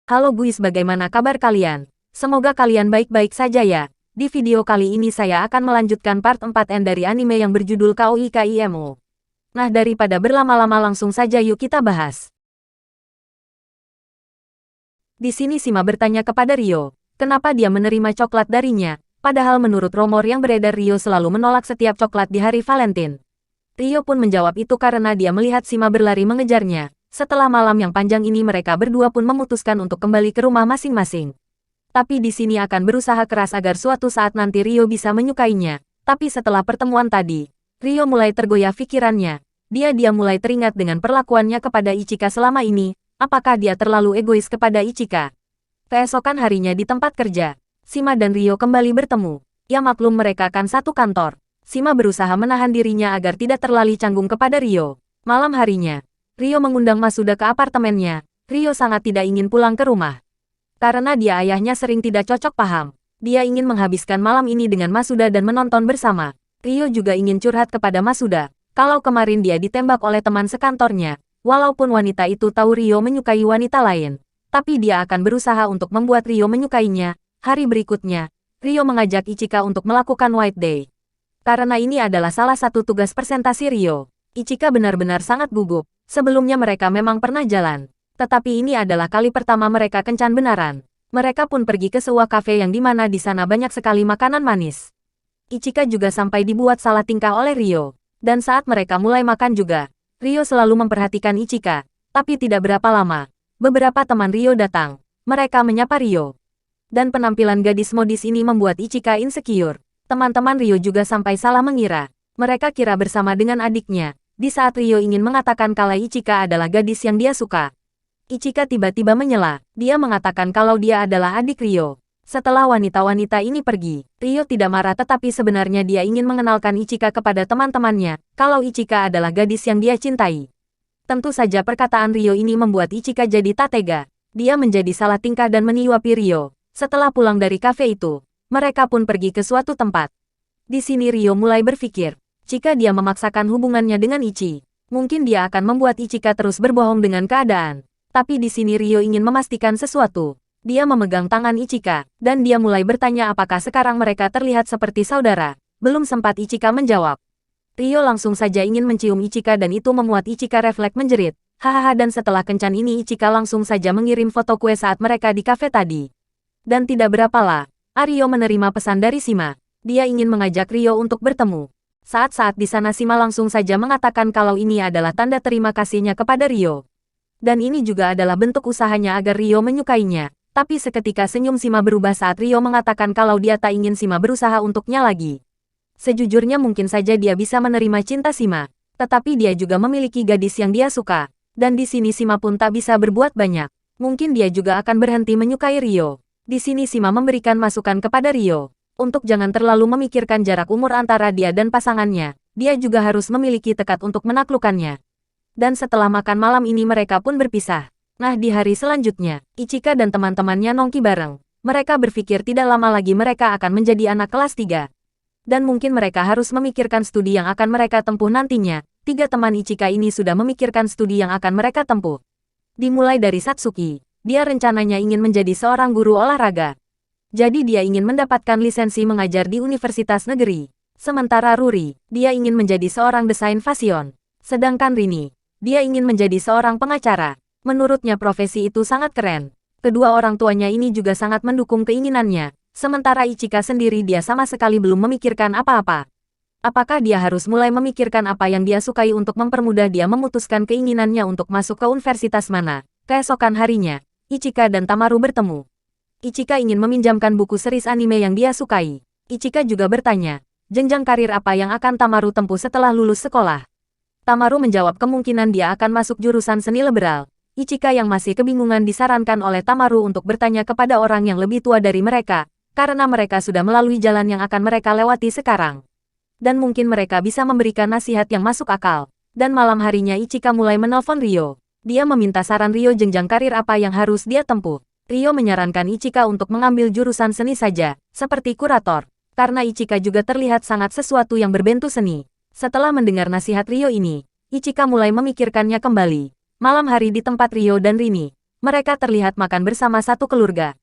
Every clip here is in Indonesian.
Halo guys, bagaimana kabar kalian? Semoga kalian baik-baik saja ya. Di video kali ini saya akan melanjutkan part 4N dari anime yang berjudul KOIKIMO. Nah, daripada berlama-lama langsung saja yuk kita bahas. Di sini Sima bertanya kepada Rio, kenapa dia menerima coklat darinya, padahal menurut rumor yang beredar Rio selalu menolak setiap coklat di hari Valentine. Rio pun menjawab itu karena dia melihat Sima berlari mengejarnya. Setelah malam yang panjang ini mereka berdua pun memutuskan untuk kembali ke rumah masing-masing. Tapi di sini akan berusaha keras agar suatu saat nanti Rio bisa menyukainya. Tapi setelah pertemuan tadi, Rio mulai tergoyah pikirannya. Dia mulai teringat dengan perlakuannya kepada Ichika selama ini. Apakah dia terlalu egois kepada Ichika? Keesokan harinya di tempat kerja, Sima dan Rio kembali bertemu. Ya maklum mereka kan satu kantor. Sima berusaha menahan dirinya agar tidak terlalu canggung kepada Rio. Malam harinya, Rio mengundang Masuda ke apartemennya. Rio sangat tidak ingin pulang ke rumah. Karena dia ayahnya sering tidak cocok paham. Dia ingin menghabiskan malam ini dengan Masuda dan menonton bersama. Rio juga ingin curhat kepada Masuda. Kalau kemarin dia ditembak oleh teman sekantornya. Walaupun wanita itu tahu Rio menyukai wanita lain. Tapi dia akan berusaha untuk membuat Rio menyukainya. Hari berikutnya, Rio mengajak Ichika untuk melakukan White Day. Karena ini adalah salah satu tugas presentasi Rio. Ichika benar-benar sangat gugup. Sebelumnya mereka memang pernah jalan. Tetapi ini adalah kali pertama mereka kencan benaran. Mereka pun pergi ke sebuah kafe yang dimana di sana banyak sekali makanan manis. Ichika juga sampai dibuat salah tingkah oleh Rio. Dan saat mereka mulai makan juga, Rio selalu memperhatikan Ichika. Tapi tidak berapa lama, beberapa teman Rio datang. Mereka menyapa Rio. Dan penampilan gadis modis ini membuat Ichika insecure. Teman-teman Rio juga sampai salah mengira. Mereka kira bersama dengan adiknya. Di saat Rio ingin mengatakan kalau Ichika adalah gadis yang dia suka. Ichika tiba-tiba menyela. Dia mengatakan kalau dia adalah adik Rio. Setelah wanita-wanita ini pergi, Rio tidak marah tetapi sebenarnya dia ingin mengenalkan Ichika kepada teman-temannya. Kalau Ichika adalah gadis yang dia cintai. Tentu saja perkataan Rio ini membuat Ichika jadi tak tega. Dia menjadi salah tingkah dan menyuapi Rio. Setelah pulang dari kafe itu, mereka pun pergi ke suatu tempat. Di sini Rio mulai berpikir. Jika dia memaksakan hubungannya dengan Ichi, mungkin dia akan membuat Ichika terus berbohong dengan keadaan. Tapi di sini Rio ingin memastikan sesuatu. Dia memegang tangan Ichika, dan dia mulai bertanya apakah sekarang mereka terlihat seperti saudara. Belum sempat Ichika menjawab. Rio langsung saja ingin mencium Ichika dan itu membuat Ichika refleks menjerit. Hahaha, dan setelah kencan ini Ichika langsung saja mengirim foto kue saat mereka di kafe tadi. Dan tidak berapa Rio menerima pesan dari Sima. Dia ingin mengajak Rio untuk bertemu. Saat-saat di sana Sima langsung saja mengatakan kalau ini adalah tanda terima kasihnya kepada Rio. Dan ini juga adalah bentuk usahanya agar Rio menyukainya. Tapi seketika senyum Sima berubah saat Rio mengatakan kalau dia tak ingin Sima berusaha untuknya lagi. Sejujurnya mungkin saja dia bisa menerima cinta Sima. Tetapi dia juga memiliki gadis yang dia suka. Dan di sini Sima pun tak bisa berbuat banyak. Mungkin dia juga akan berhenti menyukai Rio. Di sini Sima memberikan masukan kepada Rio. Untuk jangan terlalu memikirkan jarak umur antara dia dan pasangannya, dia juga harus memiliki tekad untuk menaklukkannya. Dan setelah makan malam ini mereka pun berpisah. Nah di hari selanjutnya, Ichika dan teman-temannya nongki bareng. Mereka berpikir tidak lama lagi mereka akan menjadi anak kelas 3. Dan mungkin mereka harus memikirkan studi yang akan mereka tempuh nantinya. 3 teman Ichika ini sudah memikirkan studi yang akan mereka tempuh. Dimulai dari Satsuki, dia rencananya ingin menjadi seorang guru olahraga. Jadi dia ingin mendapatkan lisensi mengajar di universitas negeri. Sementara Ruri, dia ingin menjadi seorang desain fashion. Sedangkan Rini, dia ingin menjadi seorang pengacara. Menurutnya profesi itu sangat keren. Kedua orang tuanya ini juga sangat mendukung keinginannya. Sementara Ichika sendiri dia sama sekali belum memikirkan apa-apa. Apakah dia harus mulai memikirkan apa yang dia sukai untuk mempermudah dia memutuskan keinginannya untuk masuk ke universitas mana? Keesokan harinya, Ichika dan Tamaru bertemu. Ichika ingin meminjamkan buku series anime yang dia sukai. Ichika juga bertanya, jenjang karir apa yang akan Tamaru tempuh setelah lulus sekolah. Tamaru menjawab kemungkinan dia akan masuk jurusan seni liberal. Ichika yang masih kebingungan disarankan oleh Tamaru untuk bertanya kepada orang yang lebih tua dari mereka, karena mereka sudah melalui jalan yang akan mereka lewati sekarang. Dan mungkin mereka bisa memberikan nasihat yang masuk akal. Dan malam harinya Ichika mulai menelpon Rio. Dia meminta saran Rio jenjang karir apa yang harus dia tempuh. Rio menyarankan Ichika untuk mengambil jurusan seni saja, seperti kurator. Karena Ichika juga terlihat sangat sesuatu yang berbentuk seni. Setelah mendengar nasihat Rio ini, Ichika mulai memikirkannya kembali. Malam hari di tempat Rio dan Rini, mereka terlihat makan bersama satu keluarga.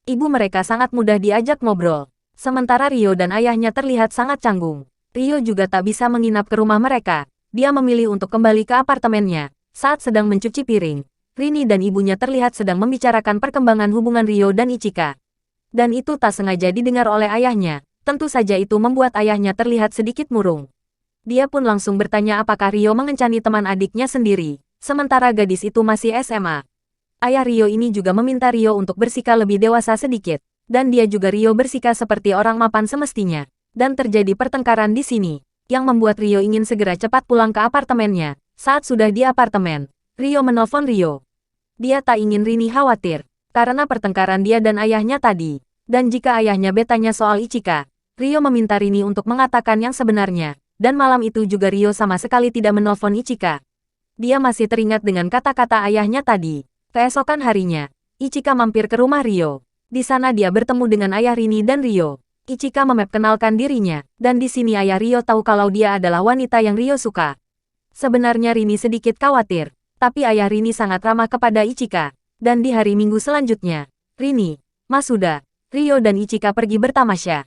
Ibu mereka sangat mudah diajak ngobrol. Sementara Rio dan ayahnya terlihat sangat canggung. Rio juga tak bisa menginap ke rumah mereka. Dia memilih untuk kembali ke apartemennya. Saat sedang mencuci piring, Rini dan ibunya terlihat sedang membicarakan perkembangan hubungan Rio dan Ichika. Dan itu tak sengaja didengar oleh ayahnya. Tentu saja itu membuat ayahnya terlihat sedikit murung. Dia pun langsung bertanya apakah Rio mengencani teman adiknya sendiri, sementara gadis itu masih SMA. Ayah Rio ini juga meminta Rio untuk bersikap lebih dewasa sedikit, dan dia juga Rio bersikap seperti orang mapan semestinya. Dan terjadi pertengkaran di sini, yang membuat Rio ingin segera cepat pulang ke apartemennya. Saat sudah di apartemen, Rio menelpon Rio. Dia tak ingin Rini khawatir, karena pertengkaran dia dan ayahnya tadi. Dan jika ayahnya bertanya soal Ichika, Rio meminta Rini untuk mengatakan yang sebenarnya. Dan malam itu juga Rio sama sekali tidak menelpon Ichika. Dia masih teringat dengan kata-kata ayahnya tadi. Keesokan harinya, Ichika mampir ke rumah Rio. Di sana dia bertemu dengan ayah Rini dan Rio. Ichika memperkenalkan dirinya, dan di sini ayah Rio tahu kalau dia adalah wanita yang Rio suka. Sebenarnya Rini sedikit khawatir, tapi ayah Rini sangat ramah kepada Ichika. Dan di hari Minggu selanjutnya, Rini, Masuda, Rio dan Ichika pergi bertamasya.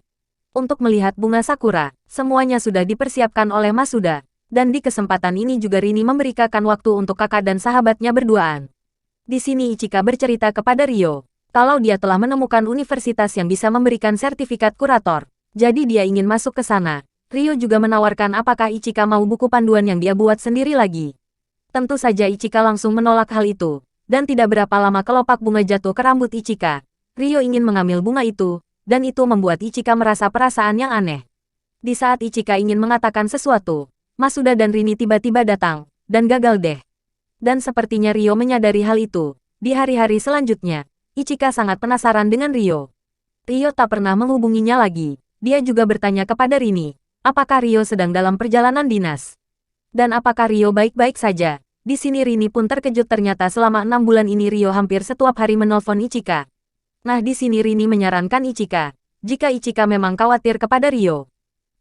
Untuk melihat bunga sakura, semuanya sudah dipersiapkan oleh Masuda. Dan di kesempatan ini juga Rini memberikan waktu untuk kakak dan sahabatnya berduaan. Di sini Ichika bercerita kepada Rio, kalau dia telah menemukan universitas yang bisa memberikan sertifikat kurator. Jadi dia ingin masuk ke sana. Rio juga menawarkan apakah Ichika mau buku panduan yang dia buat sendiri lagi. Tentu saja Ichika langsung menolak hal itu. Dan tidak berapa lama kelopak bunga jatuh ke rambut Ichika. Rio ingin mengambil bunga itu. Dan itu membuat Ichika merasa perasaan yang aneh. Di saat Ichika ingin mengatakan sesuatu, Masuda dan Rini tiba-tiba datang, dan gagal deh. Dan sepertinya Rio menyadari hal itu. Di hari-hari selanjutnya, Ichika sangat penasaran dengan Rio. Rio tak pernah menghubunginya lagi. Dia juga bertanya kepada Rini, apakah Rio sedang dalam perjalanan dinas? Dan apakah Rio baik-baik saja? Di sini Rini pun terkejut ternyata selama 6 bulan ini Rio hampir setiap hari menelpon Ichika. Nah di sini Rini menyarankan Ichika, jika Ichika memang khawatir kepada Rio,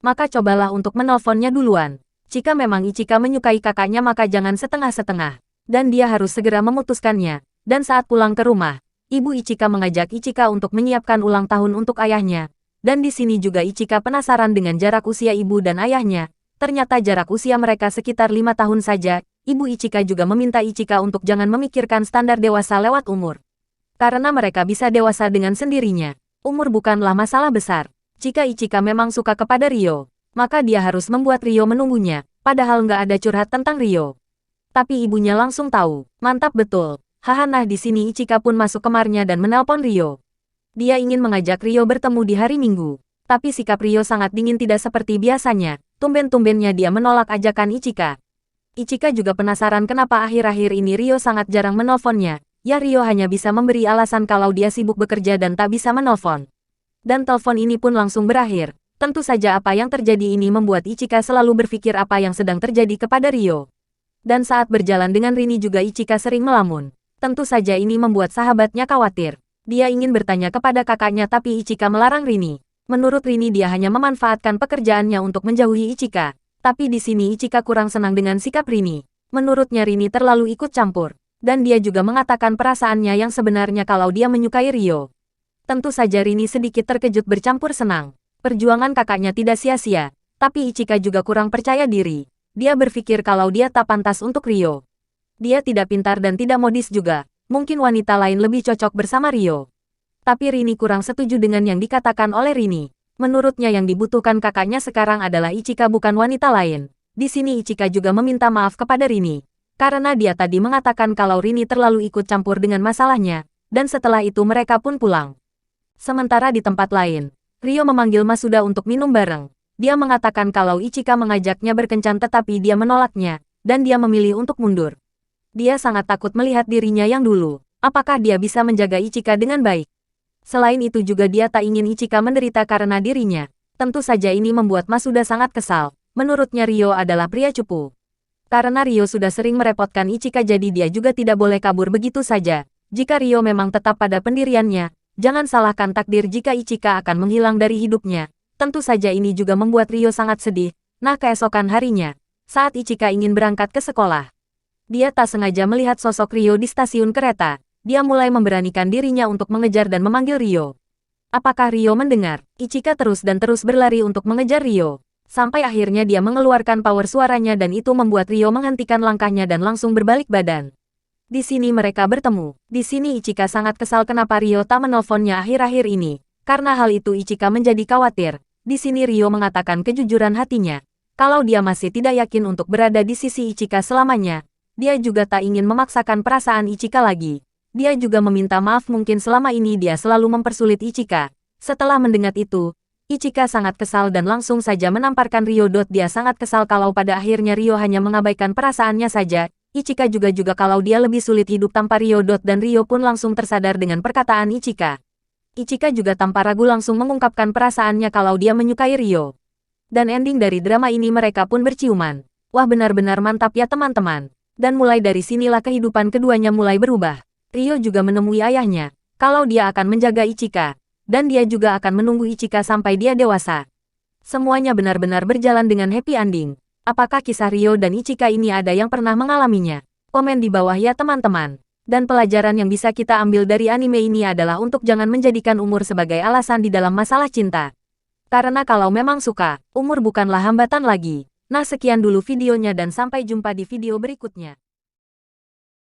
maka cobalah untuk menelponnya duluan. Jika memang Ichika menyukai kakaknya maka jangan setengah-setengah. Dan dia harus segera memutuskannya. Dan saat pulang ke rumah, ibu Ichika mengajak Ichika untuk menyiapkan ulang tahun untuk ayahnya. Dan di sini juga Ichika penasaran dengan jarak usia ibu dan ayahnya. Ternyata jarak usia mereka sekitar 5 tahun saja. Ibu Ichika juga meminta Ichika untuk jangan memikirkan standar dewasa lewat umur. Karena mereka bisa dewasa dengan sendirinya. Umur bukanlah masalah besar. Jika Ichika memang suka kepada Rio, maka dia harus membuat Rio menunggunya, padahal nggak ada curhat tentang Rio. Tapi ibunya langsung tahu, mantap betul. Haha nah di sini Ichika pun masuk kamarnya dan menelpon Rio. Dia ingin mengajak Rio bertemu di hari Minggu. Tapi sikap Rio sangat dingin tidak seperti biasanya, tumben-tumbennya dia menolak ajakan Ichika. Ichika juga penasaran kenapa akhir-akhir ini Rio sangat jarang menelponnya. Ya Rio hanya bisa memberi alasan kalau dia sibuk bekerja dan tak bisa menelpon. Dan telepon ini pun langsung berakhir. Tentu saja apa yang terjadi ini membuat Ichika selalu berpikir apa yang sedang terjadi kepada Rio. Dan saat berjalan dengan Rini juga Ichika sering melamun. Tentu saja ini membuat sahabatnya khawatir. Dia ingin bertanya kepada kakaknya tapi Ichika melarang Rini. Menurut Rini dia hanya memanfaatkan pekerjaannya untuk menjauhi Ichika. Tapi di sini Ichika kurang senang dengan sikap Rini. Menurutnya Rini terlalu ikut campur. Dan dia juga mengatakan perasaannya yang sebenarnya kalau dia menyukai Rio. Tentu saja Rini sedikit terkejut bercampur senang. Perjuangan kakaknya tidak sia-sia. Tapi Ichika juga kurang percaya diri. Dia berpikir kalau dia tak pantas untuk Rio. Dia tidak pintar dan tidak modis juga. Mungkin wanita lain lebih cocok bersama Rio. Tapi Rini kurang setuju dengan yang dikatakan oleh Rini. Menurutnya yang dibutuhkan kakaknya sekarang adalah Ichika bukan wanita lain. Di sini Ichika juga meminta maaf kepada Rini. Karena dia tadi mengatakan kalau Rini terlalu ikut campur dengan masalahnya, dan setelah itu mereka pun pulang. Sementara di tempat lain, Rio memanggil Masuda untuk minum bareng. Dia mengatakan kalau Ichika mengajaknya berkencan tetapi dia menolaknya, dan dia memilih untuk mundur. Dia sangat takut melihat dirinya yang dulu. Apakah dia bisa menjaga Ichika dengan baik? Selain itu juga dia tak ingin Ichika menderita karena dirinya. Tentu saja ini membuat Masuda sangat kesal. Menurutnya Rio adalah pria cupu. Karena Rio sudah sering merepotkan Ichika jadi dia juga tidak boleh kabur begitu saja. Jika Rio memang tetap pada pendiriannya, jangan salahkan takdir jika Ichika akan menghilang dari hidupnya. Tentu saja ini juga membuat Rio sangat sedih. Nah keesokan harinya, saat Ichika ingin berangkat ke sekolah, dia tak sengaja melihat sosok Rio di stasiun kereta. dia mulai memberanikan dirinya untuk mengejar dan memanggil Rio. Apakah Rio mendengar? Ichika terus dan terus berlari untuk mengejar Rio. Sampai akhirnya dia mengeluarkan power suaranya dan itu membuat Rio menghentikan langkahnya dan langsung berbalik badan. Di sini mereka bertemu. Di sini Ichika sangat kesal kenapa Rio tak menelponnya akhir-akhir ini. Karena hal itu Ichika menjadi khawatir. Di sini Rio mengatakan kejujuran hatinya. Kalau dia masih tidak yakin untuk berada di sisi Ichika selamanya, dia juga tak ingin memaksakan perasaan Ichika lagi. Dia juga meminta maaf mungkin selama ini dia selalu mempersulit Ichika. Setelah mendengar itu, Ichika sangat kesal dan langsung saja menamparkan Rio. Dia sangat kesal kalau pada akhirnya Rio hanya mengabaikan perasaannya saja. Ichika juga kalau dia lebih sulit hidup tanpa Rio. Dan Rio pun langsung tersadar dengan perkataan Ichika. Ichika juga tanpa ragu langsung mengungkapkan perasaannya kalau dia menyukai Rio. Dan ending dari drama ini mereka pun berciuman. Wah benar-benar mantap ya teman-teman. Dan mulai dari sinilah kehidupan keduanya mulai berubah. Rio juga menemui ayahnya, kalau dia akan menjaga Ichika, dan dia juga akan menunggu Ichika sampai dia dewasa. Semuanya benar-benar berjalan dengan happy ending. Apakah kisah Rio dan Ichika ini ada yang pernah mengalaminya? Komen di bawah ya teman-teman. Dan pelajaran yang bisa kita ambil dari anime ini adalah untuk jangan menjadikan umur sebagai alasan di dalam masalah cinta. Karena kalau memang suka, umur bukanlah hambatan lagi. Nah sekian dulu videonya dan sampai jumpa di video berikutnya.